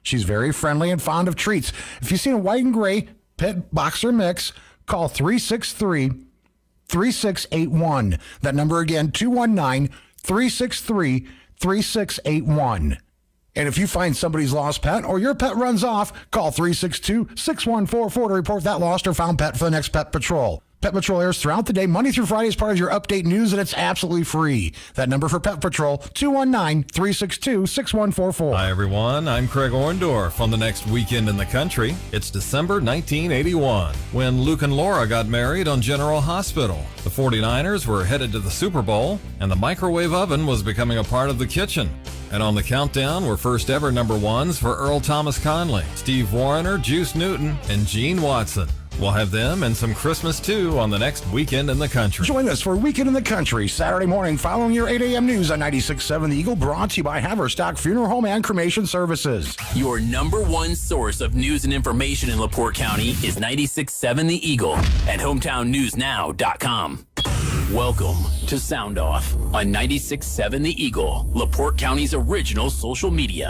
She's very friendly and fond of treats. If you've seen a white and gray pit boxer mix, call 363-3681. That number again, 219-363-3681. And if you find somebody's lost pet or your pet runs off, call 362-6144 to report that lost or found pet for the next Pet Patrol. Pet Patrol airs throughout the day, Monday through Friday, as part of your update news, and it's absolutely free. That number for Pet Patrol, 219-362-6144. Hi, everyone. I'm Craig Orndorff. On the next weekend in the country, it's December 1981, when Luke and Laura got married on General Hospital. The 49ers were headed to the Super Bowl, and the microwave oven was becoming a part of the kitchen. And on the countdown were first ever number ones for Earl Thomas Conley, Steve Wariner, Juice Newton, and Gene Watson. We'll have them and some Christmas, too, on the next Weekend in the Country. Join us for Weekend in the Country, Saturday morning following your 8 a.m. news on 96.7 The Eagle, brought to you by Haverstock Funeral Home and Cremation Services. Your number one source of news and information in LaPorte County is 96.7 The Eagle and HometownNewsNow.com. Welcome to Sound Off on 96.7 The Eagle, LaPorte County's original social media.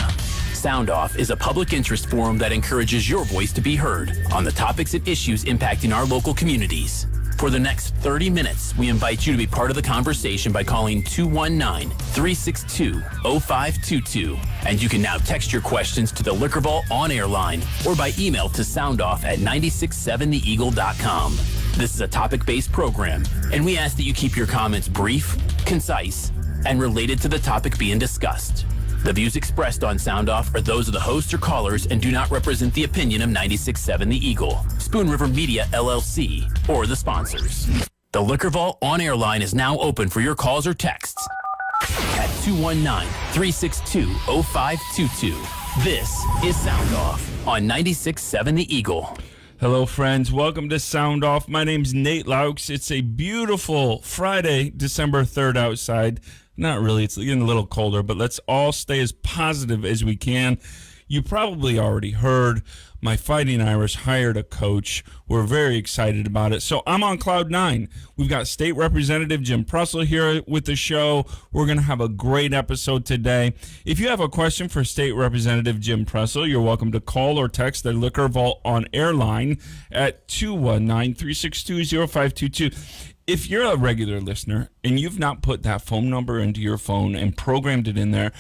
Sound Off is a public interest forum that encourages your voice to be heard on the topics and issues impacting our local communities. For the next 30 minutes, we invite you to be part of the conversation by calling 219-362-0522. And you can now text your questions to the Liquor Vault on-air line or by email to soundoff@967theeagle.com. This is a topic-based program, and we ask that you keep your comments brief, concise, and related to the topic being discussed. The views expressed on Sound Off are those of the hosts or callers and do not represent the opinion of 96.7 The Eagle, Spoon River Media, LLC, or the sponsors. The Liquor Vault on-air line is now open for your calls or texts at 219-362-0522. This is Sound Off on 96.7 The Eagle. Hello, friends. Welcome to Sound Off. My name's Nate Laux. It's a beautiful Friday, December 3rd outside. Not really. It's getting a little colder, but let's all stay as positive as we can. You probably already heard my Fighting Irish hired a coach. We're very excited about it. So I'm on cloud nine. We've got State Representative Jim Pressel here with the show. We're going to have a great episode today. If you have a question for State Representative Jim Pressel, you're welcome to call or text the Liquor Vault on air line at 219-362-0522. If you're a regular listener and you've not put that phone number into your phone and programmed it in there,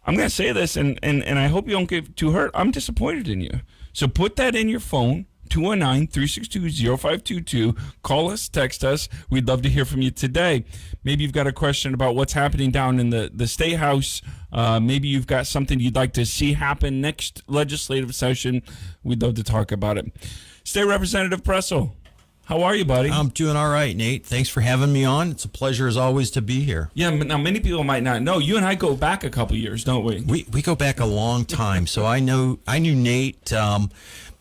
I'm going to say this, and I hope you don't get too hurt. I'm disappointed in you. So put that in your phone, 219-362-0522. Call us, text us. We'd love to hear from you today. Maybe you've got a question about what's happening down in the State House. Maybe you've got something you'd like to see happen next legislative session. We'd love to talk about it. State Representative Pressel. How are you, buddy? I'm doing all right, Nate. Thanks for having me on. It's a pleasure, as always, to be here. Yeah, now many people might not know. You and I go back a couple years, don't we? We go back a long time. So I knew Nate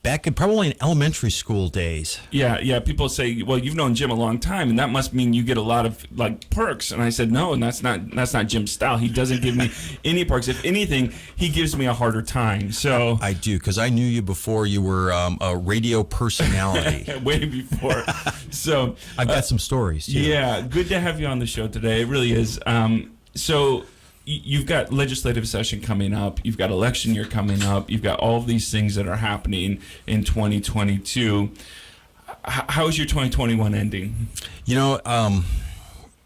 back in probably in elementary school days. Yeah. People say, well, you've known Jim a long time, and that must mean you get a lot of like perks. And I said, no, and that's not Jim's style. He doesn't give me any perks. If anything, he gives me a harder time. So I do, because I knew you before you were a radio personality. Way before. So I've got some stories too. Yeah, good to have you on the show today. It really is. So you've got legislative session coming up. You've got election year coming up. You've got all of these things that are happening in 2022. How is your 2021 ending? You know,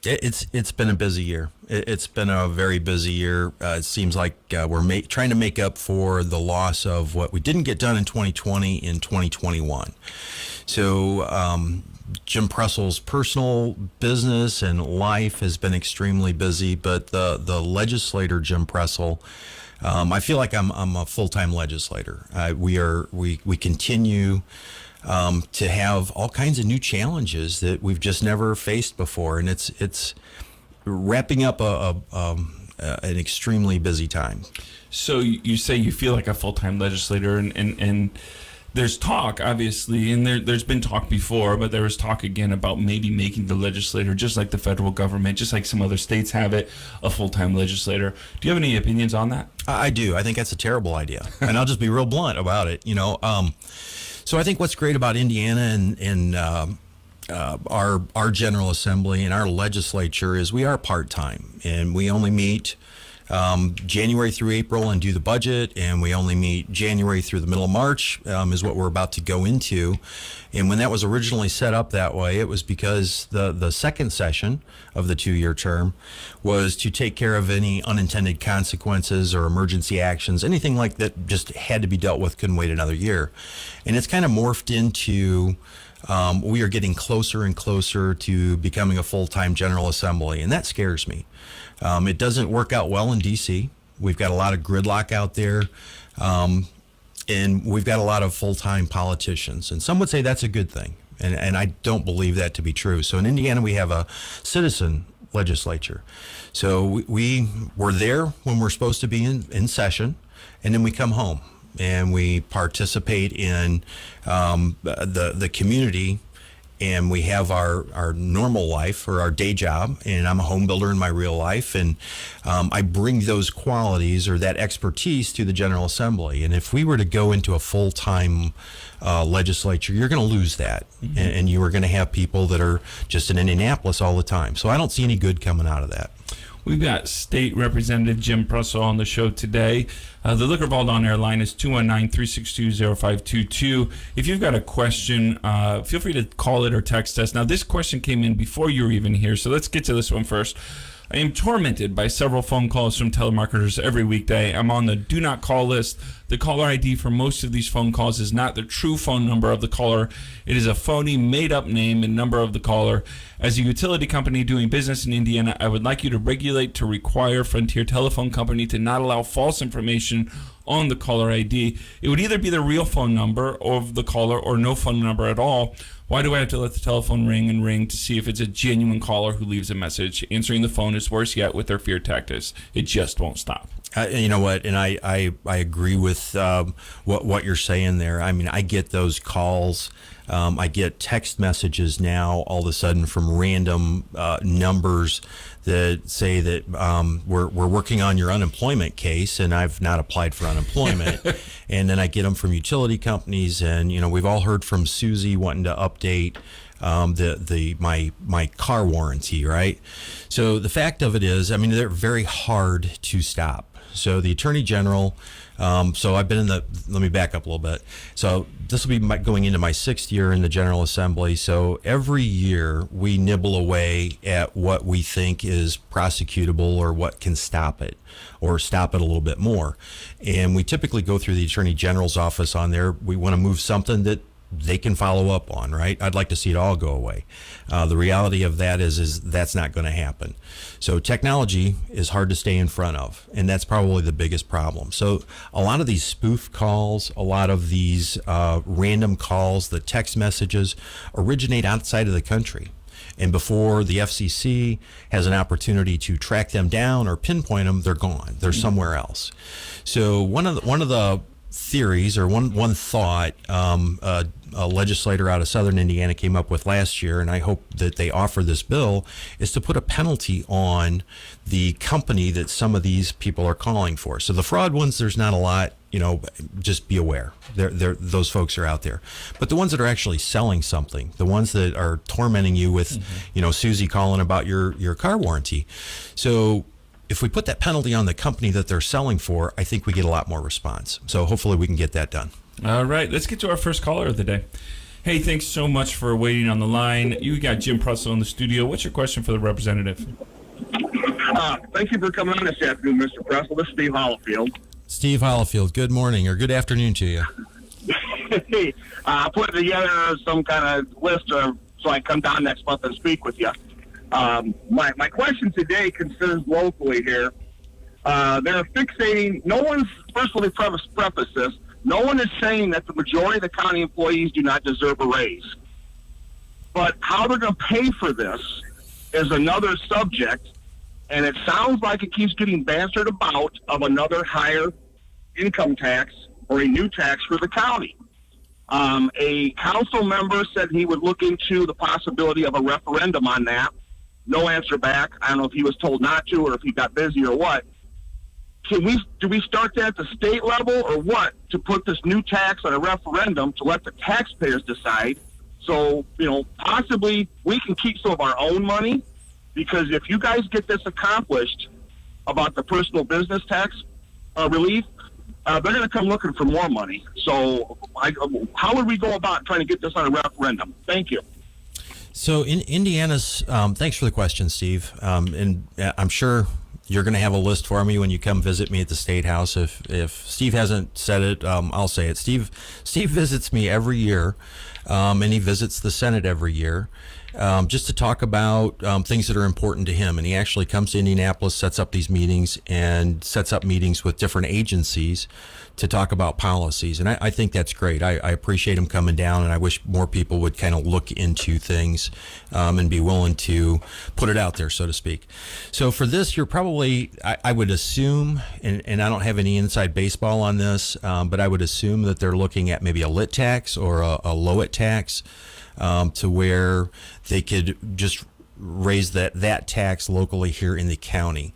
it's been a busy year. It's been a very busy year. It seems like we're trying to make up for the loss of what we didn't get done in 2020 in 2021. So Jim Pressel's personal business and life has been extremely busy, but the legislator, Jim Pressel, I feel like I'm a full-time legislator. We continue to have all kinds of new challenges that we've just never faced before, and it's wrapping up an extremely busy time. So you say you feel like a full-time legislator, and there's talk, obviously, and there's been talk before, but there was talk again about maybe making the legislator, just like the federal government, just like some other states have it, a full-time legislator. Do you have any opinions on that? I do. I think that's a terrible idea, and I'll just be real blunt about it. So I think what's great about Indiana and our General Assembly and our legislature is we are part-time, and we only meet January through April and do the budget, and we only meet January through the middle of March, is what we're about to go into. And when that was originally set up that way, it was because the second session of the 2-year term was to take care of any unintended consequences or emergency actions, anything like that just had to be dealt with, couldn't wait another year. And it's kind of morphed into we are getting closer and closer to becoming a full-time General Assembly, and that scares me. It doesn't work out well in D.C. We've got a lot of gridlock out there, and we've got a lot of full-time politicians. And some would say that's a good thing, and I don't believe that to be true. So in Indiana, we have a citizen legislature. So we're there when we're supposed to be in session, and then we come home and we participate in the community, and we have our normal life or our day job, and I'm a home builder in my real life, and I bring those qualities or that expertise to the General Assembly. And if we were to go into a full-time legislature, you're going to lose that, and you are going to have people that are just in Indianapolis all the time. So I don't see any good coming out of that. We've got State Representative Jim Prussell on the show today. The Liquor Vault on air line is 219-362-0522. If you've got a question, feel free to call it or text us. Now, this question came in before you were even here, so let's get to this one first. I am tormented by several phone calls from telemarketers every weekday. I'm on the do not call list. The caller ID for most of these phone calls is not the true phone number of the caller. It is a phony, made-up name and number of the caller. As a utility company doing business in Indiana, I would like you to regulate to require Frontier Telephone Company to not allow false information on the caller ID. It would either be the real phone number of the caller or no phone number at all. Why do I have to let the telephone ring and ring to see if it's a genuine caller who leaves a message? Answering the phone is worse yet with their fear tactics. It just won't stop. You know what? And I agree with what you're saying there. I mean, I get those calls. I get text messages now all of a sudden from random numbers that say that we're working on your unemployment case, and I've not applied for unemployment. And then I get them from utility companies, and we've all heard from Susie wanting to update my car warranty, right? So the fact of it is, I mean, they're very hard to stop. So the Attorney General, so I've been let me back up a little bit. So this will be going into my 6th year in the General Assembly. So every year we nibble away at what we think is prosecutable or what can stop it or stop it a little bit more. And we typically go through the Attorney General's office on there. We want to move something that they can follow up on, right? I'd like to see it all go away. The reality of that is that's not going to happen. So technology is hard to stay in front of, and that's probably the biggest problem. So a lot of these spoof calls, a lot of these random calls, the text messages originate outside of the country. And before the FCC has an opportunity to track them down or pinpoint them, they're gone. They're somewhere else. So one of the theories or one thought a legislator out of Southern Indiana came up with last year, and I hope that they offer this bill, is to put a penalty on the company that some of these people are calling for. So the fraud ones, there's not a lot, just be aware. Those folks are out there. But the ones that are actually selling something, the ones that are tormenting you with, Susie calling about your car warranty. So if we put that penalty on the company that they're selling for, I think we get a lot more response. So hopefully we can get that done. All right, let's get to our first caller of the day. Hey, thanks so much for waiting on the line. You got Jim Prussell in the studio. What's your question for the representative? Thank you for coming on this afternoon, Mr. Prussell. This is Steve Hollifield. Steve Hollifield, good morning or good afternoon to you. Hey, I put together some kind of list so I come down next month and speak with you. My question today concerns locally here. They're fixating, first let me preface this, no one is saying that the majority of the county employees do not deserve a raise. But how they're going to pay for this is another subject, and it sounds like it keeps getting bantered about of another higher income tax or a new tax for the county. A council member said he would look into the possibility of a referendum on that. No answer back. I don't know if he was told not to or if he got busy or what. Do we start that at the state level or what to put this new tax on a referendum to let the taxpayers decide? So, possibly we can keep some of our own money, because if you guys get this accomplished, about the personal business tax relief, they're going to come looking for more money. So how would we go about trying to get this on a referendum? Thank you. So in Indiana's, thanks for the question, Steve. And I'm sure you're going to have a list for me when you come visit me at the State House. If Steve hasn't said it, I'll say it. Steve visits me every year, and he visits the Senate every year, just to talk about things that are important to him. And he actually comes to Indianapolis, sets up these meetings, and sets up meetings with different agencies to talk about policies. And I think that's great. I appreciate him coming down, and I wish more people would kind of look into things and be willing to put it out there, so to speak. So for this, you're probably, I would assume, and I don't have any inside baseball on this, but I would assume that they're looking at maybe a lit tax or a low-it tax, to where they could just raise that tax locally here in the county.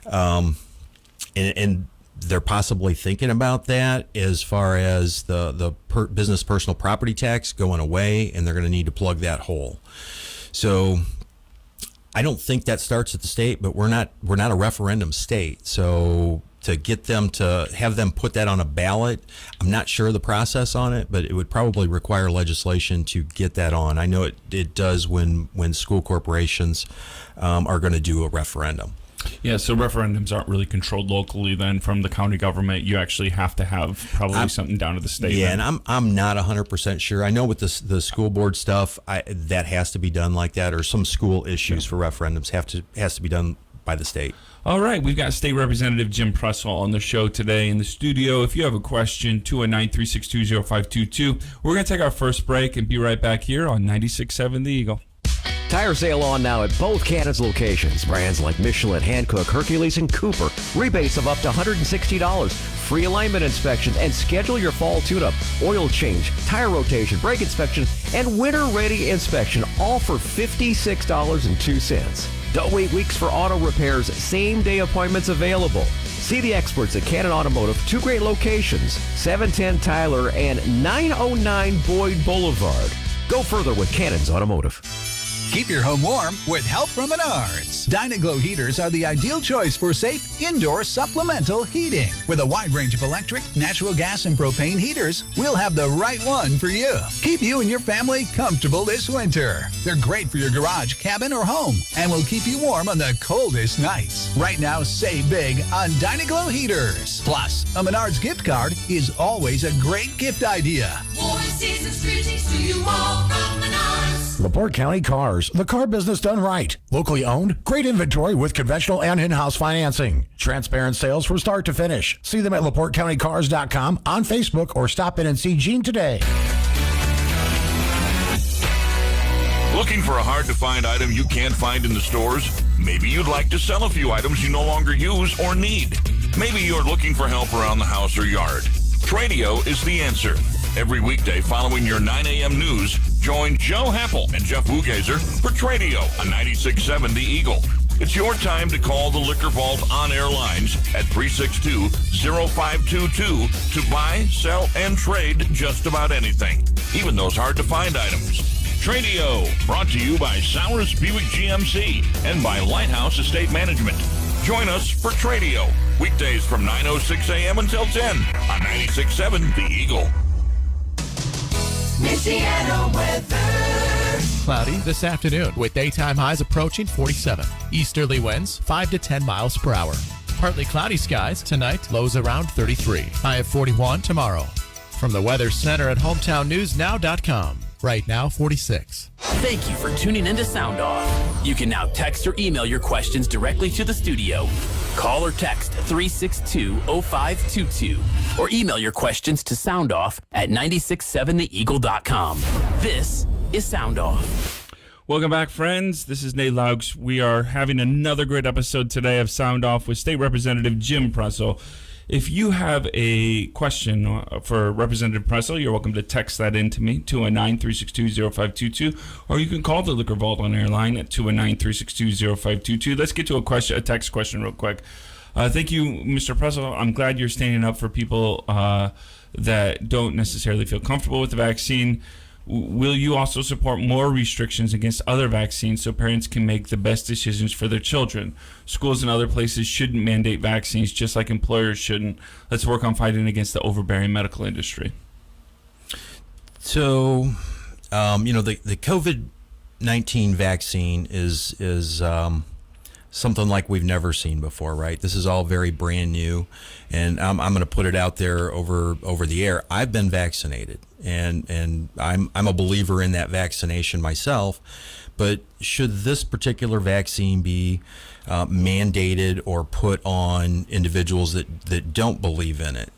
And they're possibly thinking about that as far as the business personal property tax going away, and they're going to need to plug that hole. So I don't think that starts at the state, but we're not a referendum state. So to get them to have them put that on a ballot, I'm not sure the process on it, but it would probably require legislation to get that on. I know it does when school corporations are going to do a referendum. Yeah, so referendums aren't really controlled locally then from the county government. You actually have to have probably something down to the state. Yeah, then. and I'm not 100% sure. I know with the school board stuff, that has to be done like that, or some school issues for referendums has to be done by the state. All right, we've got State Representative Jim Pressel on the show today in the studio. If you have a question, 219-362-0522. We're going to take our first break and be right back here on 96.7 The Eagle. Tire sale on now at both Cannon's locations. Brands like Michelin, Hankook, Hercules, and Cooper. Rebates of up to $160. Free alignment inspection and schedule your fall tune-up, oil change, tire rotation, brake inspection, and winter-ready inspection, all for $56.02. Don't wait weeks for auto repairs. Same-day appointments available. See the experts at Cannon Automotive. Two great locations, 710 Tyler and 909 Boyd Boulevard. Go further with Cannon's Automotive. Keep your home warm with help from Menards. Dynaglow heaters are the ideal choice for safe indoor supplemental heating. With a wide range of electric, natural gas, and propane heaters, we'll have the right one for you. Keep you and your family comfortable this winter. They're great for your garage, cabin, or home, and will keep you warm on the coldest nights. Right now, save big on Dynaglow heaters. Plus, a Menards gift card is always a great gift idea. Warm season's greetings to you all from Menards. LaPorte County Cars, the car business done right. Locally owned, great inventory with conventional and in-house financing. Transparent sales from start to finish. See them at LaPorteCountyCars.com, on Facebook, or stop in and see Gene today. Looking for a hard-to-find item you can't find in the stores? Maybe you'd like to sell a few items you no longer use or need. Maybe you're looking for help around the house or yard. Tradio is the answer. Every weekday following your 9 a.m. news, join Joe Happel and Jeff Wugazer for Tradio on 96.7 The Eagle. It's your time to call the Liquor Vault on-air lines at 362-0522 to buy, sell, and trade just about anything, even those hard-to-find items. Tradio, brought to you by Sowers Buick GMC and by Lighthouse Estate Management. Join us for Tradio, weekdays from 9:06 a.m. until 10 on 96.7 The Eagle. Michiana weather. Cloudy this afternoon with daytime highs approaching 47. Easterly winds 5 to 10 miles per hour. Partly cloudy skies tonight, lows around 33. High of 41 tomorrow. From the Weather Center at HometownNewsNow.com. Right now, 46. Thank you for tuning in to Sound Off. You can now text or email your questions directly to the studio. Call or text 362-0522 or email your questions to soundoff@967theeagle.com. This is Sound Off. Welcome back, friends. This is Nate Laux. We are having another great episode today of Sound Off with State Representative Jim Pressel. If you have a question for Representative Pressel, you're welcome to text that in to me, 219-362-0522, or you can call the Liquor Vault on air line at 219-362-0522. Let's get to a text question real quick. Thank you, Mr. Pressel. I'm glad you're standing up for people that don't necessarily feel comfortable with the vaccine. Will you also support more restrictions against other vaccines so parents can make the best decisions for their children? Schools and other places shouldn't mandate vaccines, just like employers shouldn't. Let's work on fighting against the overbearing medical industry. So, the COVID-19 vaccine is something like we've never seen before, right? This is all very brand new, and I'm going to put it out there over the air. I've been vaccinated, and I'm a believer in that vaccination myself. But should this particular vaccine be mandated or put on individuals that don't believe in it?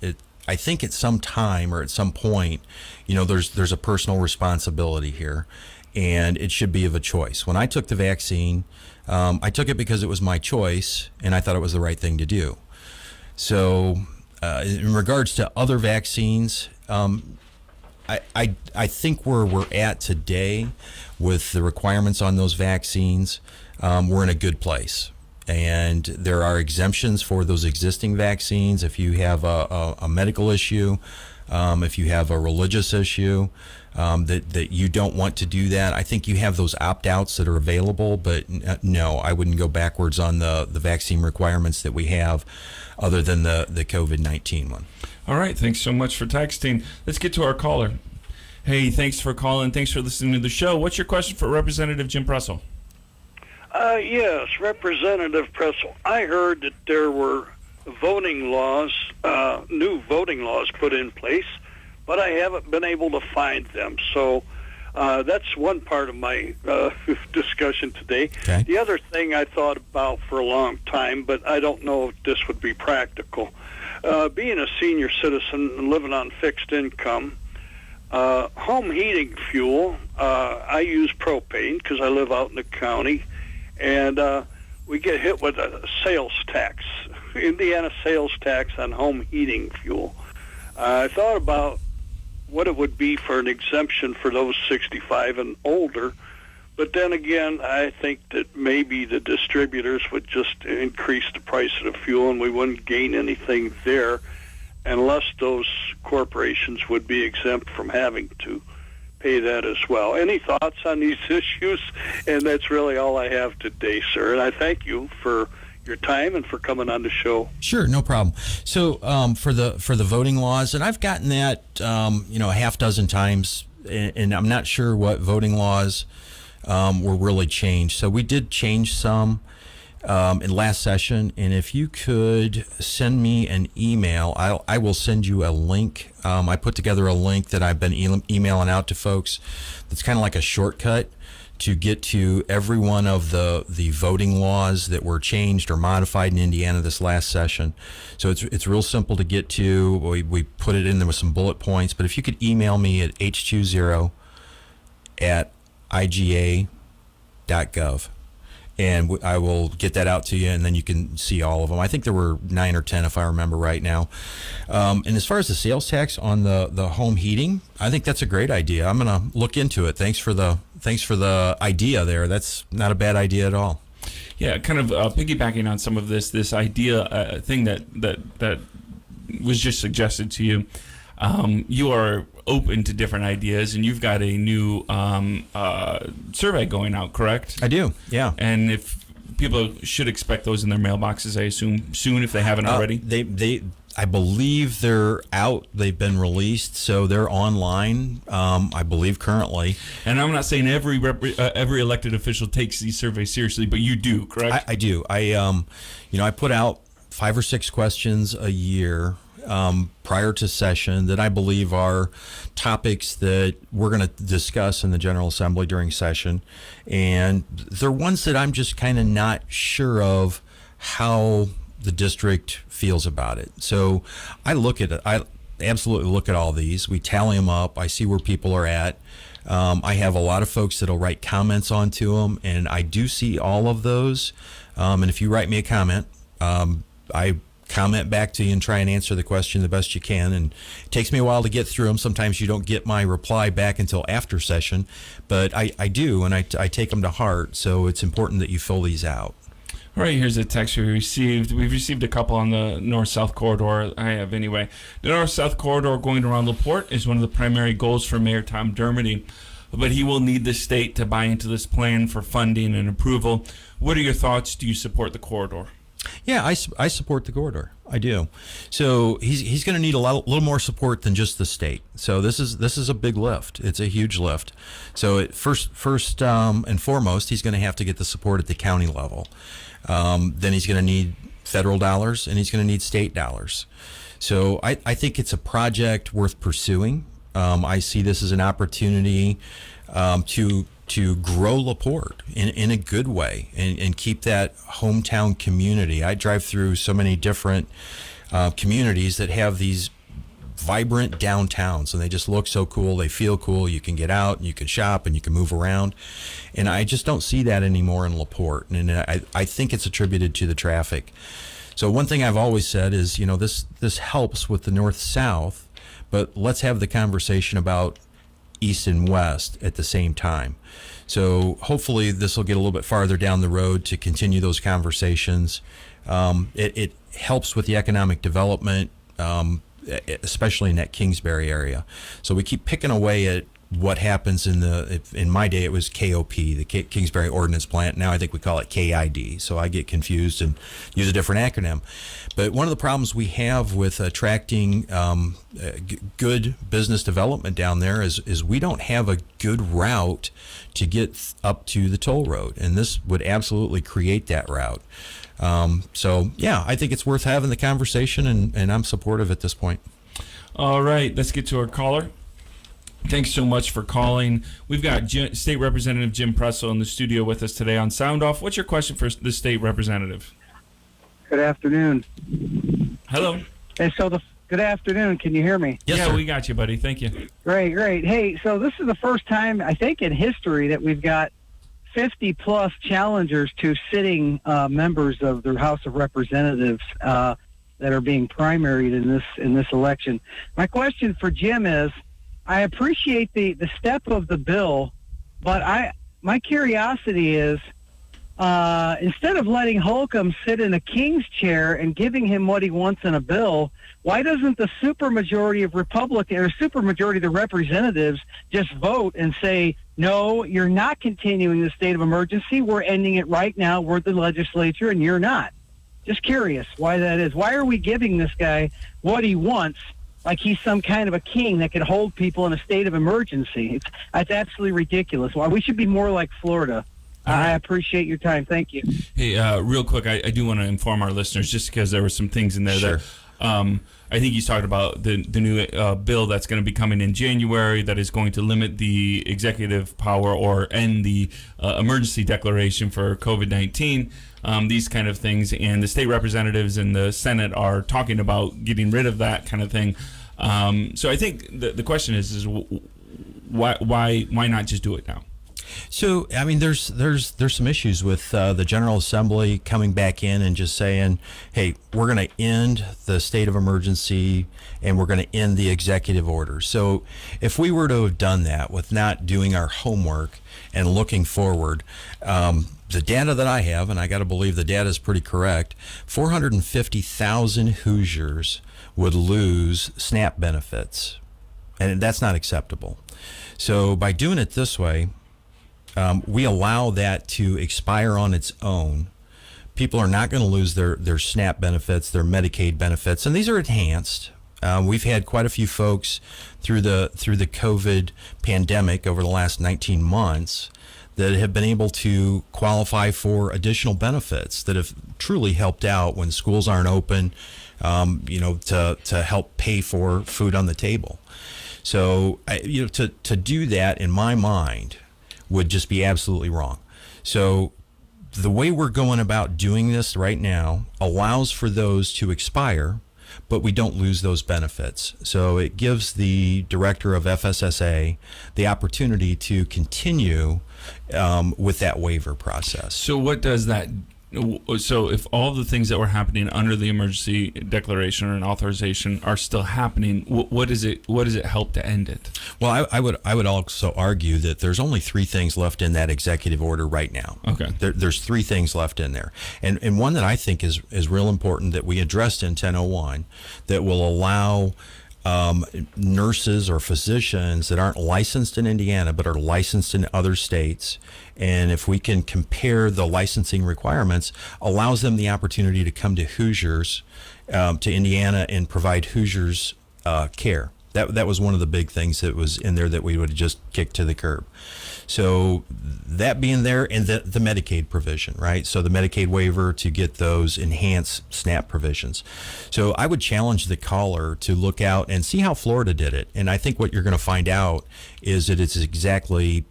I think at some time or at some point, there's a personal responsibility here, and it should be of a choice. When I took the vaccine, I took it because it was my choice, and I thought it was the right thing to do. So, in regards to other vaccines, I think where we're at today with the requirements on those vaccines, we're in a good place. And there are exemptions for those existing vaccines. If you have a medical issue, if you have a religious issue, that you don't want to do that, I think you have those opt-outs that are available. But no, I wouldn't go backwards on the vaccine requirements that we have, other than the COVID-19 one. All right, thanks so much for texting. Let's get to our caller. Hey, thanks for calling. Thanks for listening to the show. What's your question for Representative Jim Pressel? Yes, Representative Pressel. I heard that there were voting laws, new voting laws put in place, but I haven't been able to find them. So that's one part of my discussion today. Okay. The other thing I thought about for a long time, but I don't know if this would be practical. Being a senior citizen and living on fixed income, home heating fuel, I use propane because I live out in the county, and we get hit with a sales tax, Indiana sales tax on home heating fuel. I thought about what it would be for an exemption for those 65 and older, but then again, I think that maybe the distributors would just increase the price of the fuel and we wouldn't gain anything there unless those corporations would be exempt from having to pay that as well. Any thoughts on these issues? And that's really all I have today, sir. And I thank you for your time and for coming on the show. Sure, no problem. So for the voting laws, and I've gotten that a half dozen times, and I'm not sure what voting laws were really changed. So we did change some in last session, and if you could send me an email, I will send you a link. I put together a link that I've been emailing out to folks. That's kind of like a shortcut to get to every one of the voting laws that were changed or modified in Indiana this last session. So it's real simple to get to. We put it in there with some bullet points. But if you could email me at h20@iga.gov, and I will get that out to you, and then you can see all of them. I think there were 9 or 10, if I remember right now. And as far as the sales tax on the home heating, I think that's a great idea. I'm going to look into it. Thanks for the idea there. That's not a bad idea at all. Yeah, kind of piggybacking on some of this idea thing that was just suggested to you. You are open to different ideas, and you've got a new survey going out, correct? I do, yeah. And if people should expect those in their mailboxes, I assume soon, if they haven't already. I believe they're out. They've been released, so they're online. I believe currently. And I'm not saying every elected official takes these surveys seriously, but you do, correct? I do. I put out 5 or 6 questions a year prior to session that I believe are topics that we're going to discuss in the General Assembly during session, and they're ones that I'm just kind of not sure of how the district feels about it. So I look at it. I absolutely look at all these. We tally them up. I see where people are at. I have a lot of folks that'll write comments onto them, and I do see all of those. And if you write me a comment, I comment back to you and try and answer the question the best you can. And it takes me a while to get through them. Sometimes you don't get my reply back until after session, but I do, and I take them to heart. So it's important that you fill these out. All right, here's a text we received. We've received a couple on the north-south corridor. I have anyway. The north-south corridor going around LaPorte is one of the primary goals for Mayor Tom Dermody, but he will need the state to buy into this plan for funding and approval. What are your thoughts? Do you support the corridor? Yeah, I support the corridor. I do. So he's going to need a little more support than just the state. So this is a big lift. It's a huge lift. So first and foremost, he's going to have to get the support at the county level. Then he's going to need federal dollars, and he's going to need state dollars. So I think it's a project worth pursuing. I see this as an opportunity to grow LaPorte in a good way and keep that hometown community. I drive through so many different communities that have these vibrant downtowns, and they just look so cool. They feel cool. You can get out and you can shop and you can move around. And I just don't see that anymore in LaPorte. And I think it's attributed to the traffic. So one thing I've always said is, this helps with the north-south, but let's have the conversation about east and west at the same time. So hopefully this will get a little bit farther down the road to continue those conversations. It helps with the economic development, especially in that Kingsbury area. So we keep picking away at what happens in my day it was KOP, the Kingsbury Ordnance Plant. Now I think we call it KID. So I get confused and use a different acronym. But one of the problems we have with attracting good business development down there is we don't have a good route to get up to the toll road. And this would absolutely create that route. So yeah, I think it's worth having the conversation, and I'm supportive at this point. All right, let's get to our caller. Thanks so much for calling. We've got State Representative Jim Pressel in the studio with us today on Sound Off. What's your question for the state representative? Good afternoon. Hello. Hey, good afternoon. Can you hear me? Yes, yeah, sir. We got you, buddy. Thank you. Great. Hey, so this is the first time, I think, in history that we've got 50-plus challengers to sitting members of the House of Representatives that are being primaried in this election. My question for Jim is, I appreciate the step of the bill, but my curiosity is, instead of letting Holcomb sit in a king's chair and giving him what he wants in a bill, why doesn't the supermajority of Republicans or supermajority of the representatives just vote and say, no, you're not continuing the state of emergency. We're ending it right now. We're the legislature and you're not. Just curious why that is. Why are we giving this guy what he wants like he's some kind of a king that can hold people in a state of emergency? It's absolutely ridiculous. Why we should be more like Florida. I appreciate your time. Thank you. Hey, real quick, I do want to inform our listeners, just because there were some things in there Sure. that I think he's talking about the new bill that's going to be coming in January that is going to limit the executive power or end the emergency declaration for COVID-19, these kind of things. And the state representatives and the Senate are talking about getting rid of that kind of thing. So I think the question is why not just do it now? So, I mean, there's some issues with the General Assembly coming back in and just saying, hey, we're going to end the state of emergency and we're going to end the executive order. So if we were to have done that with not doing our homework and looking forward, the data that I have, and I got to believe the data is pretty correct, 450,000 Hoosiers would lose SNAP benefits. And that's not acceptable. So by doing it this way, we allow that to expire on its own. People are not going to lose their SNAP benefits, their Medicaid benefits, and these are enhanced. We've had quite a few folks through the COVID pandemic over the last 19 months that have been able to qualify for additional benefits that have truly helped out when schools aren't open, to help pay for food on the table. So, to do that, in my mind, would just be absolutely wrong. So the way we're going about doing this right now allows for those to expire, but we don't lose those benefits. So it gives the director of FSSA the opportunity to continue with that waiver process. So what does that So if all the things that were happening under the emergency declaration or an authorization are still happening, what does it help to end it? Well, I would also argue that there's only 3 things left in that executive order right now. Okay. There's 3 things left in there. And one that I think is real important that we addressed in 1001 that will allow nurses or physicians that aren't licensed in Indiana but are licensed in other states, and if we can compare the licensing requirements, allows them the opportunity to come to Hoosiers, to Indiana, and provide Hoosiers care. That was one of the big things that was in there that we would just kick to the curb. So that being there, and the Medicaid provision, right? So the Medicaid waiver to get those enhanced SNAP provisions. So I would challenge the caller to look out and see how Florida did it. And I think what you're going to find out is that it's exactly,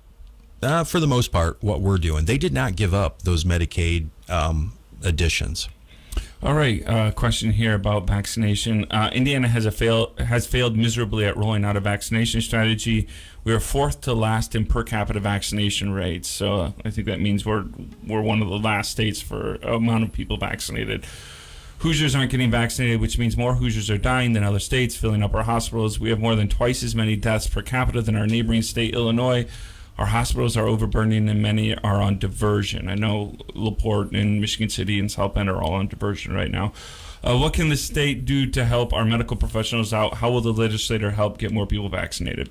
for the most part, what we're doing. They did not give up those Medicaid additions. All right, question here about vaccination. Indiana has failed miserably at rolling out a vaccination strategy. We are 4th to last in per capita vaccination rates. So I think that means we're one of the last states for amount of people vaccinated. Hoosiers aren't getting vaccinated, which means more Hoosiers are dying than other states, filling up our hospitals. We have more than twice as many deaths per capita than our neighboring state, Illinois. Our hospitals are overburdening and many are on diversion. I know LaPorte and Michigan City and South Bend are all on diversion right now. What can the state do to help our medical professionals out? How will the legislator help get more people vaccinated?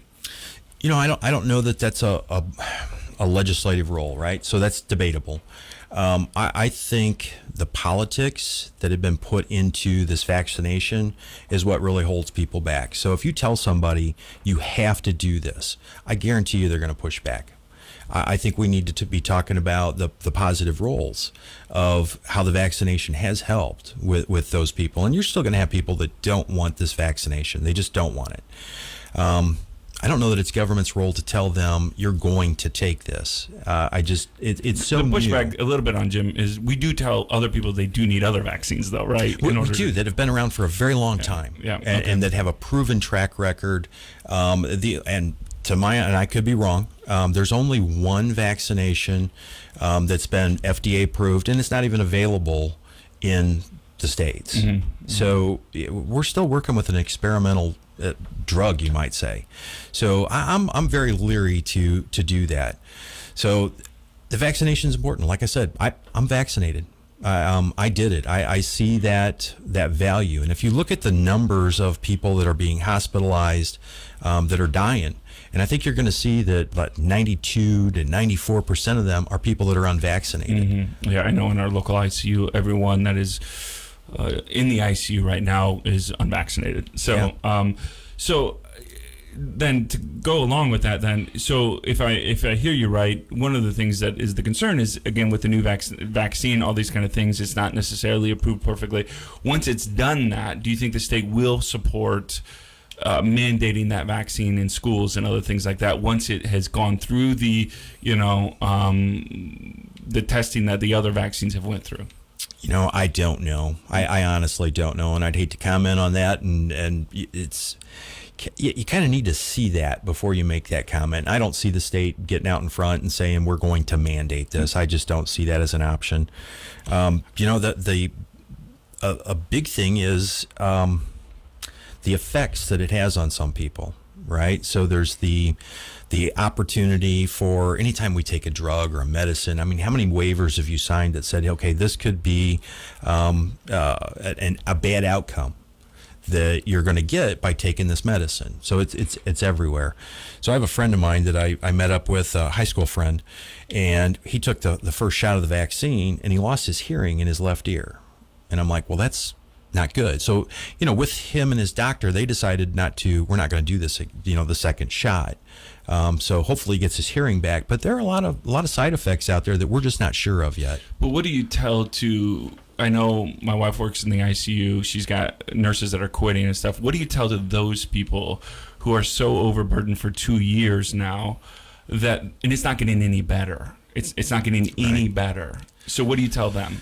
You know, I don't know that that's a legislative role, right? So that's debatable. I think the politics that have been put into this vaccination is what really holds people back. So if you tell somebody you have to do this, I guarantee you they're going to push back. I think we need to be talking about the positive roles of how the vaccination has helped with those people. And you're still going to have people that don't want this vaccination. They just don't want it. I don't know that it's government's role to tell them you're going to take this. It's so the pushback a little bit on Jim is we do tell other people they do need other vaccines though, right? We do that have been around for a very long time, and that have a proven track record. And I could be wrong. There's only one vaccination that's been FDA approved, and it's not even available in the States. Mm-hmm. So we're still working with an experimental drug, you might say. So I'm very leery to do that. So the vaccination is important. Like I said, I'm vaccinated. I did it. I see that value. And if you look at the numbers of people that are being hospitalized, that are dying, and I think you're going to see that like 92 to 94% of them are people that are unvaccinated. Mm-hmm. Yeah, I know in our local ICU, everyone that is in the ICU right now is unvaccinated. So, so then to go along with that, so if I hear you right, one of the things that is the concern is, again, with the new vaccine, all these kind of things, it's not necessarily approved perfectly. Once it's done that, do you think the state will support mandating that vaccine in schools and other things like that once it has gone through the, the testing that the other vaccines have went through? I don't know. I honestly don't know, and I'd hate to comment on that. And it's you kind of need to see that before you make that comment. I don't see the state getting out in front and saying we're going to mandate this. I just don't see that as an option. A big thing is the effects that it has on some people, right? So there's the opportunity for anytime we take a drug or a medicine. I mean, how many waivers have you signed that said, okay, this could be a bad outcome that you're going to get by taking this medicine? So it's everywhere. So I have a friend of mine that I met up with, a high school friend, and he took the first shot of the vaccine and he lost his hearing in his left ear. And I'm like, well, that's not good. So, with him and his doctor, they decided we're not going to do this, the second shot. So hopefully he gets his hearing back. But there are a lot of side effects out there that we're just not sure of yet. But what do you tell I know my wife works in the ICU. She's got nurses that are quitting and stuff. What do you tell to those people who are so overburdened for 2 years now and it's not getting any better? It's not getting any better. So what do you tell them?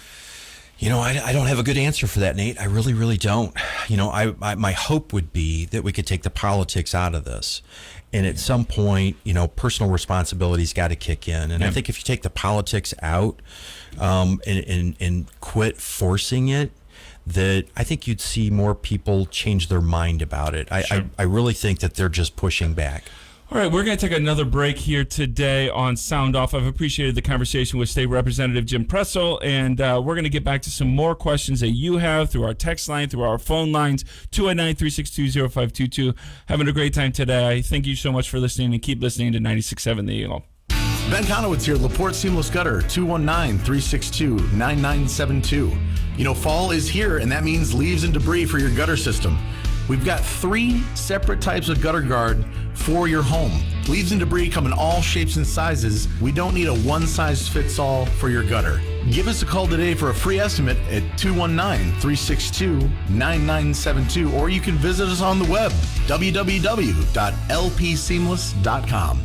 I don't have a good answer for that, Nate. I really, really don't. My hope would be that we could take the politics out of this. And at some point, personal responsibility's got to kick in. And I think if you take the politics out and quit forcing it, that I think you'd see more people change their mind about it. I really think that they're just pushing back. All right, we're going to take another break here today on Sound Off. I've appreciated the conversation with State Representative Jim Pressel, and we're going to get back to some more questions that you have through our text line, through our phone lines, 219-362-0522. Having a great time today. Thank you so much for listening, and keep listening to 96.7 The Eagle. Ben Conowitz here, LaPorte Seamless Gutter, 219-362-9972. Fall is here, and that means leaves and debris for your gutter system. We've got 3 separate types of gutter guard for your home. Leaves and debris come in all shapes and sizes. We don't need a one-size-fits-all for your gutter. Give us a call today for a free estimate at 219-362-9972, or you can visit us on the web, www.lpseamless.com.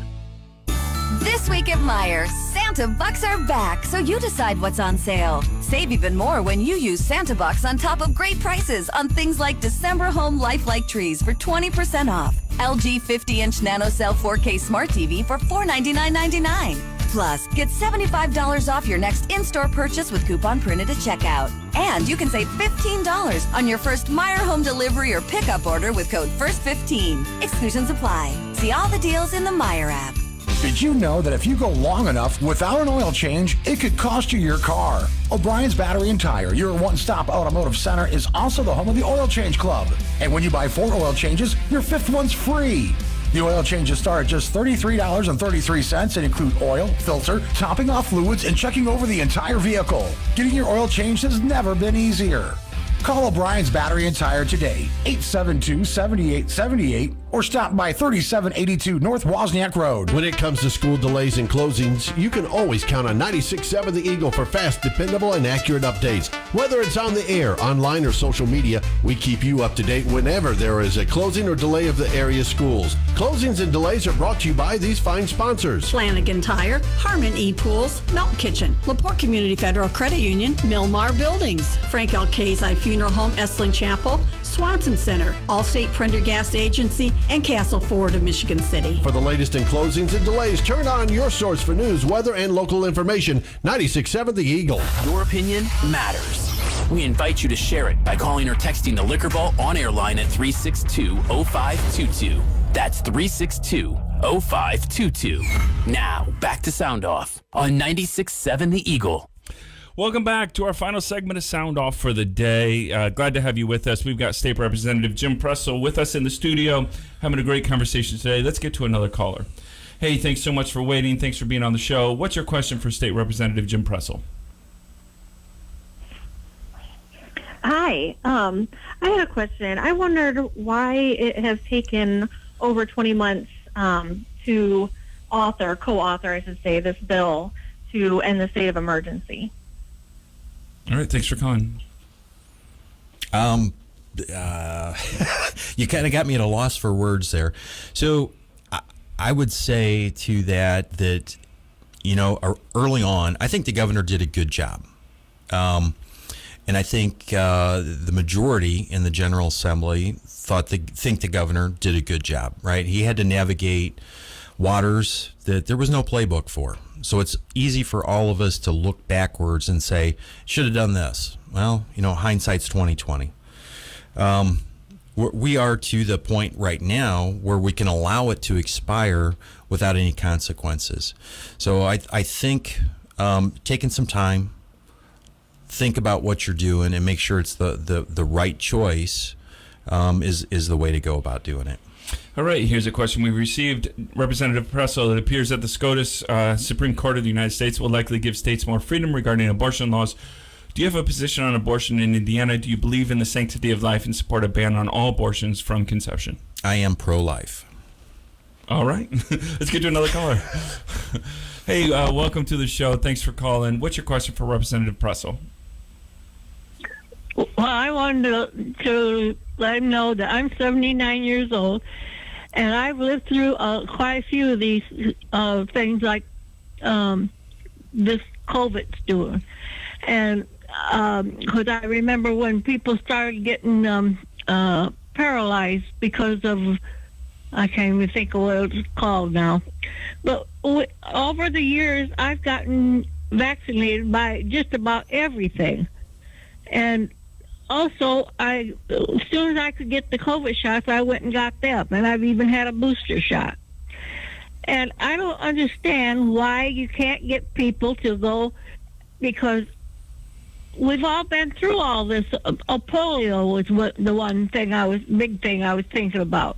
This week at Meijer, Santa Bucks are back, so you decide what's on sale. Save even more when you use Santa Bucks on top of great prices on things like December home lifelike trees for 20% off. LG 50-inch NanoCell 4K Smart TV for $499.99. Plus, get $75 off your next in-store purchase with coupon printed at checkout. And you can save $15 on your first Meijer home delivery or pickup order with code FIRST15. Exclusions apply. See all the deals in the Meijer app. Did you know that if you go long enough without an oil change, it could cost you your car? O'Brien's Battery and Tire, your one-stop automotive center, is also the home of the Oil Change Club. And when you buy 4 oil changes, your 5th one's free. The oil changes start at just $33.33 and include oil, filter, topping off fluids, and checking over the entire vehicle. Getting your oil changed has never been easier. Call O'Brien's Battery and Tire today, 872-7878, or stop by 3782 North Wozniak Road. When it comes to school delays and closings, you can always count on 96.7 The Eagle for fast, dependable, and accurate updates. Whether it's on the air, online, or social media, we keep you up to date whenever there is a closing or delay of the area schools. Closings and delays are brought to you by these fine sponsors: Flanagan Tire, Harmon E-Pools, Melt Kitchen, LaPorte Community Federal Credit Union, Milmar Buildings, Frank L. Kazai Funeral Home, Esling Chapel, Swanson Center, Allstate Prendergast Agency, and Castle Ford of Michigan City. For the latest in closings and delays, turn on your source for news, weather, and local information, 96.7 The Eagle. Your opinion matters. We invite you to share it by calling or texting the Liquor Vault on-air line at 362-0522. That's 362-0522. Now, back to Sound Off on 96.7 The Eagle. Welcome back to our final segment of Sound Off for the day. Glad to have you with us. We've got State Representative Jim Pressel with us in the studio, having a great conversation today. Let's get to another caller. Hey, thanks so much for waiting. Thanks for being on the show. What's your question for State Representative Jim Pressel? Hi. I had a question. I wondered why it has taken over 20 months to co-author, I should say, this bill to end the state of emergency. All right, thanks for calling. You kind of got me at a loss for words there. So I would say to that, early on, I think the governor did a good job. And I think the majority in the General Assembly think the governor did a good job, right? He had to navigate waters that there was no playbook for. So it's easy for all of us to look backwards and say, should have done this. Well, hindsight's 20/20. We are to the point right now where we can allow it to expire without any consequences. So I think taking some time, think about what you're doing and make sure it's the right choice is the way to go about doing it. All right, here's a question we received. Representative Pressel, it appears that the SCOTUS Supreme Court of the United States will likely give states more freedom regarding abortion laws. Do you have a position on abortion in Indiana? Do you believe in the sanctity of life and support a ban on all abortions from conception? I am pro-life. All right, let's get to another caller. Hey, welcome to the show. Thanks for calling. What's your question for Representative Pressel? Well, I wanted to let him know that I'm 79 years old, and I've lived through quite a few of these things like this COVID's doing. And because I remember when people started getting paralyzed because of, I can't even think of what it's called now. But over the years, I've gotten vaccinated by just about everything. And also, as soon as I could get the COVID shots, I went and got them. And I've even had a booster shot. And I don't understand why you can't get people to go, because we've all been through all this. Polio was big thing I was thinking about,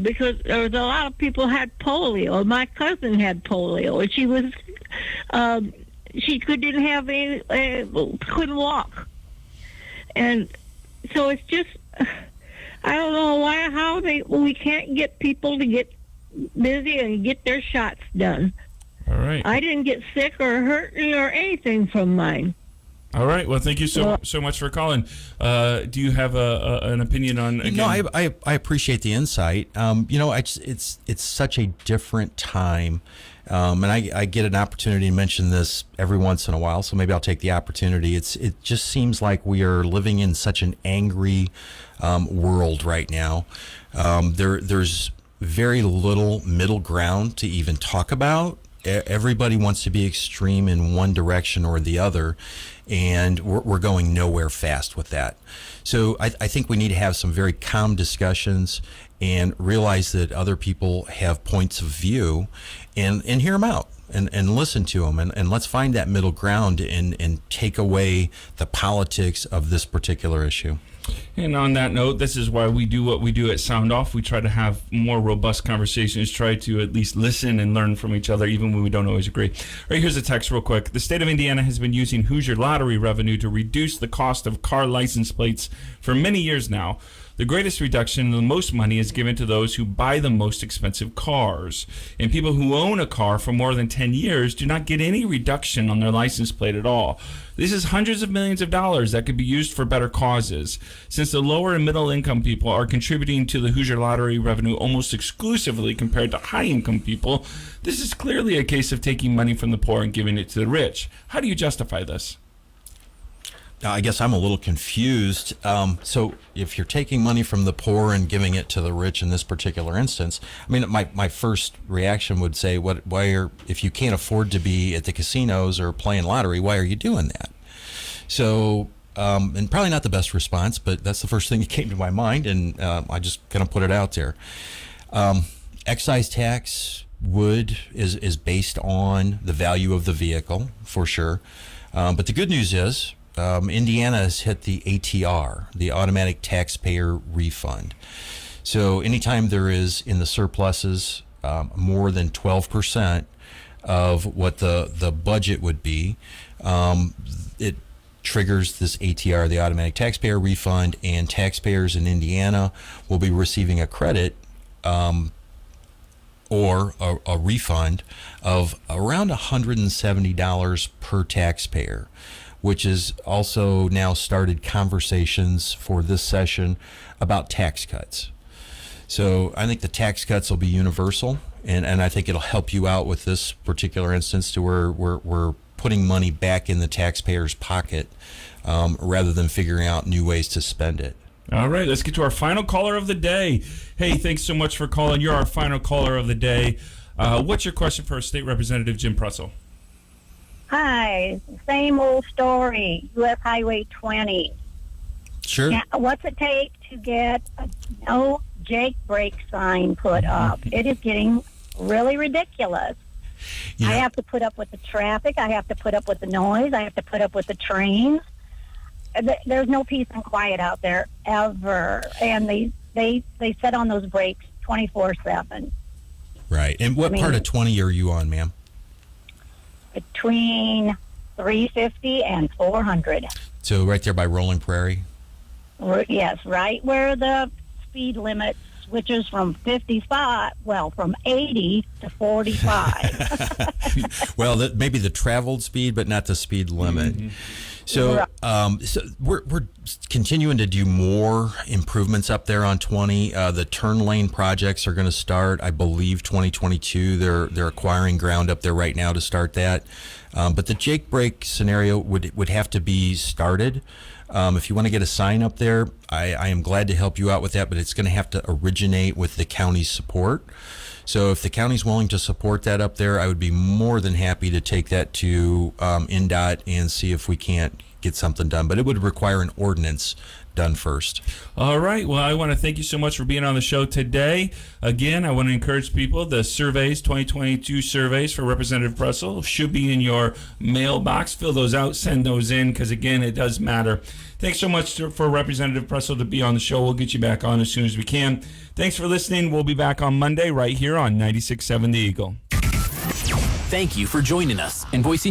because there was a lot of people had polio. My cousin had polio, and she was didn't have any, couldn't walk, and so it's just, I don't know how we can't get people to get busy and get their shots done. All right. I didn't get sick or hurt or anything from mine. All right. Well, thank you so much for calling. Do you have an opinion on? Again? No, I appreciate the insight. It's such a different time, and I get an opportunity to mention this every once in a while. So maybe I'll take the opportunity. It just seems like we are living in such an angry world right now. There's very little middle ground to even talk about. Everybody wants to be extreme in one direction or the other, and we're going nowhere fast with that. So I think we need to have some very calm discussions and realize that other people have points of view, and hear them out and listen to them, and let's find that middle ground and take away the politics of this particular issue. And on that note, this is why we do what we do at Sound Off. We try to have more robust conversations, try to at least listen and learn from each other, even when we don't always agree. All right, here's a text real quick. The state of Indiana has been using Hoosier Lottery revenue to reduce the cost of car license plates for many years now. The greatest reduction and the most money is given to those who buy the most expensive cars. And people who own a car for more than 10 years do not get any reduction on their license plate at all. This is hundreds of millions of dollars that could be used for better causes. Since the lower and middle income people are contributing to the Hoosier Lottery revenue almost exclusively compared to high income people, this is clearly a case of taking money from the poor and giving it to the rich. How do you justify this? I guess I'm a little confused. So if you're taking money from the poor and giving it to the rich in this particular instance, I mean, my first reaction would say, if you can't afford to be at the casinos or playing lottery, why are you doing that? So, and probably not the best response, but that's the first thing that came to my mind, and I just kind of put it out there. Excise tax is based on the value of the vehicle, for sure. But the good news is, Indiana has hit the ATR, the automatic taxpayer refund. So anytime there is in the surpluses more than 12% of what the budget would be, it triggers this ATR, the automatic taxpayer refund, and taxpayers in Indiana will be receiving a credit or a refund of around $170 per taxpayer, which has also now started conversations for this session about tax cuts. So I think the tax cuts will be universal, and I think it'll help you out with this particular instance to where we're putting money back in the taxpayer's pocket rather than figuring out new ways to spend it. All right, let's get to our final caller of the day. Hey, thanks so much for calling. You're our final caller of the day. What's your question for State Representative Jim Prussell? Hi, same old story, U.S. Highway 20. Sure. Now, what's it take to get a no Jake brake sign put up? It is getting really ridiculous. Yeah. I have to put up with the traffic. I have to put up with the noise. I have to put up with the trains. There's no peace and quiet out there ever. And they set on those brakes 24/7. Right. And what part of 20 are you on, ma'am? Between 350 and 400. So right there by Rolling Prairie? Yes, right where the speed limit switches from 80 to 45. Well, maybe the traveled speed, but not the speed limit. So, so we're continuing to do more improvements up there on 20. The turn lane projects are going to start, I believe, 2022. They're acquiring ground up there right now to start that. But the Jake Break scenario would have to be started. If you want to get a sign up there, I am glad to help you out with that, but it's going to have to originate with the county's support. So if the county's willing to support that up there, I would be more than happy to take that to INDOT and see if we can't get something done. But it would require an ordinance done first. All right. Well, I want to thank you so much for being on the show today. Again, I want to encourage people, the surveys, 2022 surveys for Representative Pressel should be in your mailbox. Fill those out, send those in, because, again, it does matter. Thanks so much for Representative Pressel to be on the show. We'll get you back on as soon as we can. Thanks for listening. We'll be back on Monday right here on 96.7 The Eagle. Thank you for joining us and voicing your